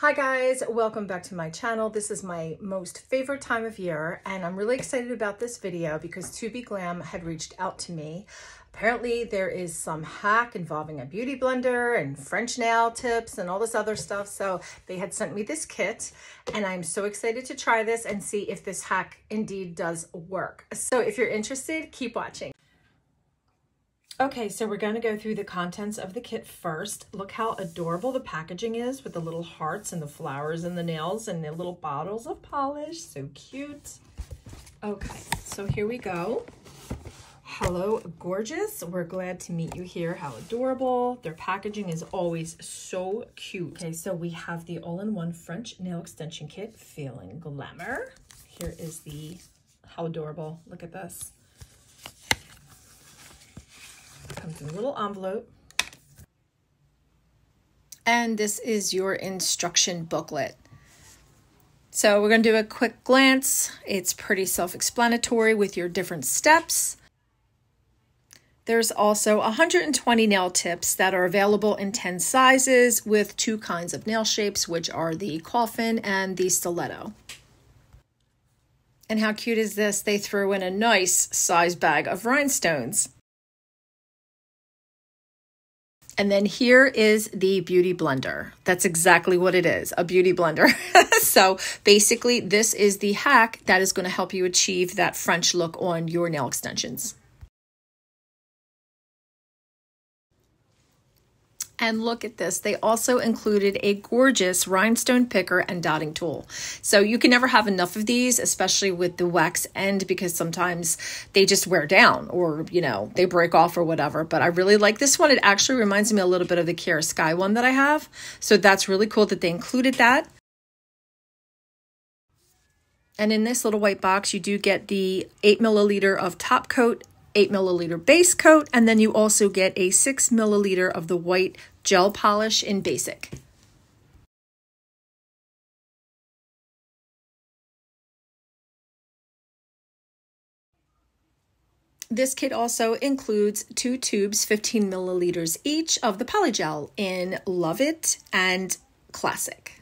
Hi guys, welcome back to my channel. This is my most favorite time of year and I'm really excited about this video because Tobeglam had reached out to me. Apparently there is some hack involving a beauty blender and French nail tips and all this other stuff. So they had sent me this kit and I'm so excited to try this and see if this hack indeed does work. So if you're interested, keep watching. Okay, so we're going to go through the contents of the kit first. Look how adorable the packaging is with the little hearts and the flowers and the nails and the little bottles of polish. So cute. Okay, so here we go. Hello, gorgeous. We're glad to meet you here. How adorable. Their packaging is always so cute. Okay, so we have the all-in-one French nail extension kit, FEELIN GLAMOUR. Here is the, how adorable. Look at this. Comes in a little envelope. And this is your instruction booklet. So we're going to do a quick glance. It's pretty self-explanatory with your different steps. There's also 120 nail tips that are available in 10 sizes with 2 kinds of nail shapes, which are the coffin and the stiletto. And how cute is this? They threw in a nice size bag of rhinestones. And then here is the beauty blender. That's exactly what it is, a beauty blender. So basically this is the hack that is going to help you achieve that French look on your nail extensions. And look at this. They also included a gorgeous rhinestone picker and dotting tool. So you can never have enough of these, especially with the wax end, because sometimes they just wear down or, you know, they break off or whatever. But I really like this one. It actually reminds me a little bit of the Kiara Sky one that I have. So that's really cool that they included that. And in this little white box, you do get the 8 milliliter of top coat, 8 milliliter base coat, and then you also get a 6 milliliter of the white gel polish in basic. This kit also includes 2 tubes, 15 milliliters each of the Polygel in Love It and Classic.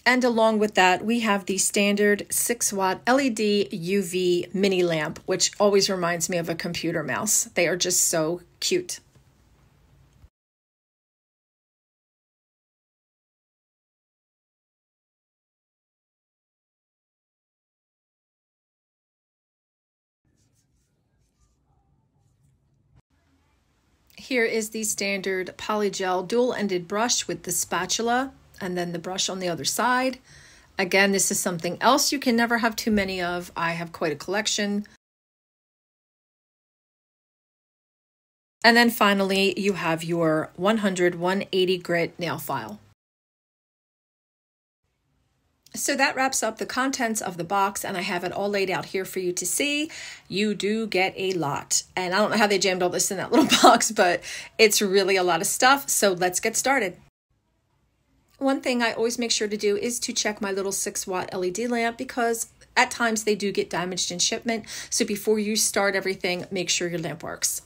And along with that, we have the standard 6-watt LED UV mini lamp, which always reminds me of a computer mouse. They are just so cute. Here is the standard Polygel dual-ended brush with the spatula and then the brush on the other side. Again, this is something else you can never have too many of. I have quite a collection. And then finally, you have your 100/180 grit nail file. So that wraps up the contents of the box, and I have it all laid out here for you to see. You do get a lot, and I don't know how they jammed all this in that little box, but it's really a lot of stuff. So let's get started. One thing I always make sure to do is to check my little 6-watt LED lamp because at times they do get damaged in shipment. So before you start everything, make sure your lamp works.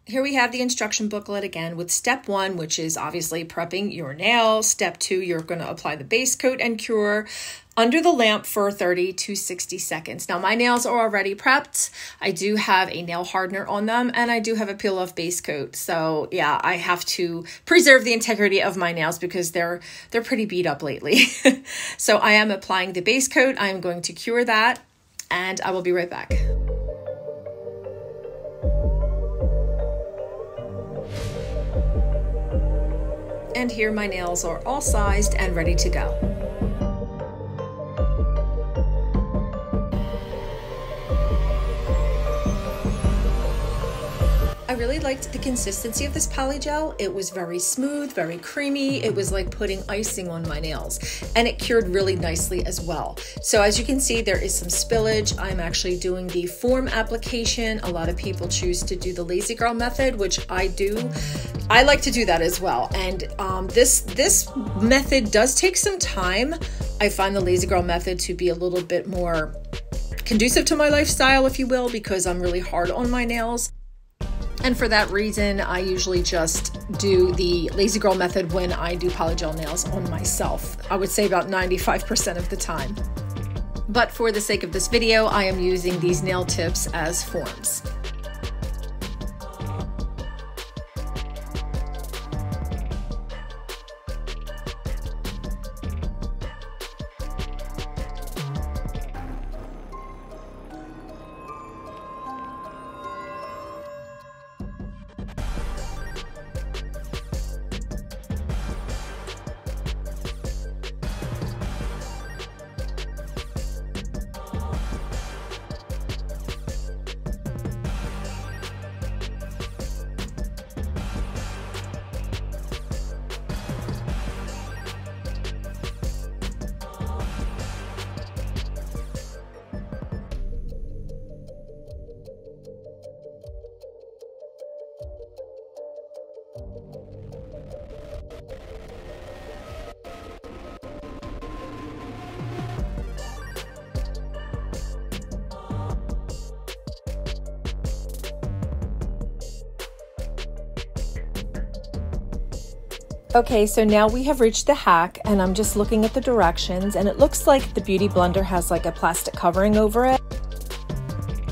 Here we have the instruction booklet again with step 1, which is obviously prepping your nail. Step 2, you're going to apply the base coat and cure under the lamp for 30 to 60 seconds. Now my nails are already prepped. I do have a nail hardener on them and I do have a peel off base coat. So yeah, I have to preserve the integrity of my nails because they're pretty beat up lately. So I am applying the base coat. I am going to cure that and I will be right back. And here my nails are all sized and ready to go. I really liked the consistency of this Polygel. It was very smooth, very creamy. It was like putting icing on my nails and it cured really nicely as well. So as you can see, there is some spillage. I'm actually doing the foam application. A lot of people choose to do the lazy girl method, which I do. I like to do that as well. And this method does take some time. I find the lazy girl method to be a little bit more conducive to my lifestyle, if you will, because I'm really hard on my nails. And for that reason, I usually just do the lazy girl method when I do polygel nails on myself. I would say about 95% of the time. But for the sake of this video, I am using these nail tips as forms. Okay, so now we have reached the hack, and I'm just looking at the directions, and it looks like the Beauty Blender has like a plastic covering over it,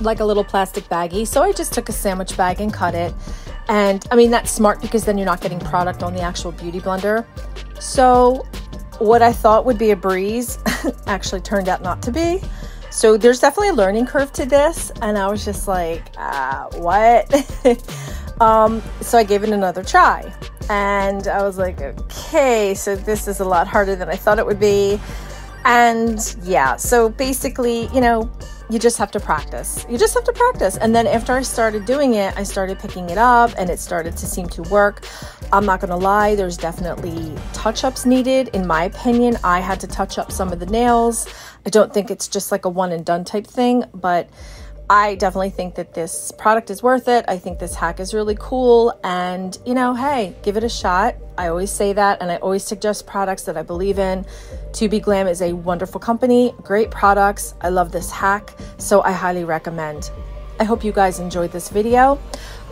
like a little plastic baggie. So I just took a sandwich bag and cut it. And I mean, that's smart because then you're not getting product on the actual Beauty Blender. So what I thought would be a breeze actually turned out not to be. So there's definitely a learning curve to this, and I was just like, what? So I gave it another try. And I was like, okay, so this is a lot harder than I thought it would be. And yeah, so basically, you know, you just have to practice. You just have to practice. And then after I started doing it, I started picking it up and it started to seem to work. I'm not gonna lie, there's definitely touch-ups needed. In my opinion, I had to touch up some of the nails. I don't think it's just like a one and done type thing, but I definitely think that this product is worth it. I think this hack is really cool, and you know, hey, give it a shot. I always say that, and I always suggest products that I believe in. Tobeglam is a wonderful company, great products. I love this hack, so I highly recommend. I hope you guys enjoyed this video.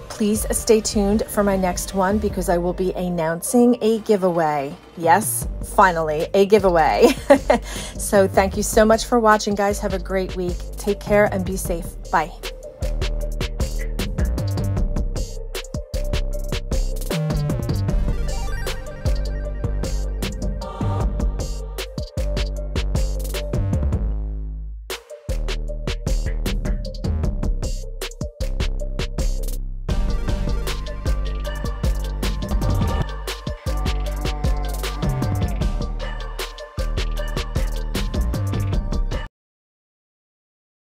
Please stay tuned for my next one because I will be announcing a giveaway. Yes, finally, a giveaway. So thank you so much for watching, guys. Have a great week. Take care and be safe. Bye.